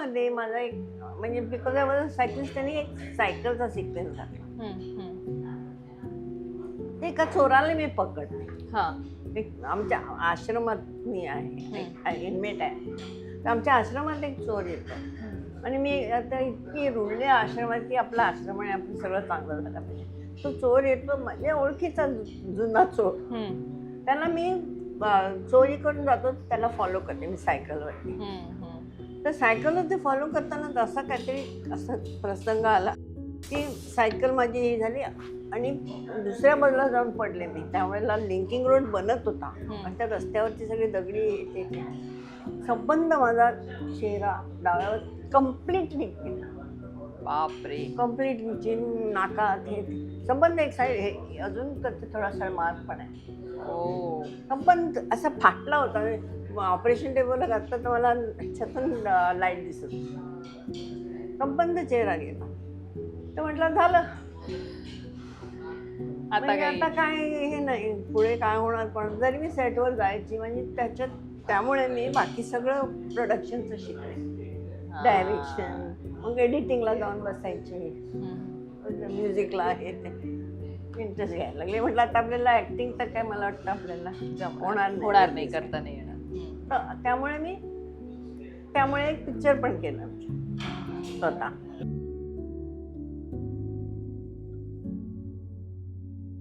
त्याच्यामध्ये माझा एक म्हणजे बिकॉज आय वॉज सायकलिस्ट त्यांनी एक सायकलचा सिक्वेन्स घातला. ते एका चोराला मी पकडले. हा एक आमच्या आश्रमात मी आहे इनमेट आहे. तर आमच्या आश्रमात एक चोर येतो आणि मी आता इतकी रुळले आश्रमात की आपला आश्रम आणि आपण सगळं चांगलं झालं पाहिजे. तो चोर येतो माझ्या ओळखीचा जुना चोर. त्याला मी चोरी करून जातो त्याला फॉलो करते मी सायकलवरती. तर सायकलवरती फॉलो करताना असा काहीतरी असा प्रसंग आला की सायकल माझी ही झाली आणि दुसऱ्या बाजूला जाऊन पडले मी. त्यावेळेला लिंकिंग रोड बनत होता आणि त्या रस्त्यावरची सगळी दगडी येते. संबंध माझा चेहरा डाव्यावर कम्प्लिटली गेला. बापरे. कम्प्लीट नाका हे संबंध एक साईड हे अजून थोडासा मार्क पण आहे. संबंध असा फाटला होता. ऑपरेशन टेबलला घातलं तर मला ह्याच्यातून लाईट दिसत होती. संबंध चेहरा गेला. तर म्हटलं झालं आता काय हे नाही पुढे काय होणार. पण जरी मी सेटवर जायची म्हणजे त्यामुळे मी बाकी सगळं प्रोडक्शनचं शिकले. डायरेक्शन मग एडिटिंगला जाऊन बसायचे. म्युझिकला हे ते इंटरेस्ट घ्यायला लागले. म्हटलं आता आपल्याला ॲक्टिंग तर काय मला वाटतं आपल्याला होणार नाही करता नाही येणार. त्यामुळे एक पिक्चर पण केलं स्वतः.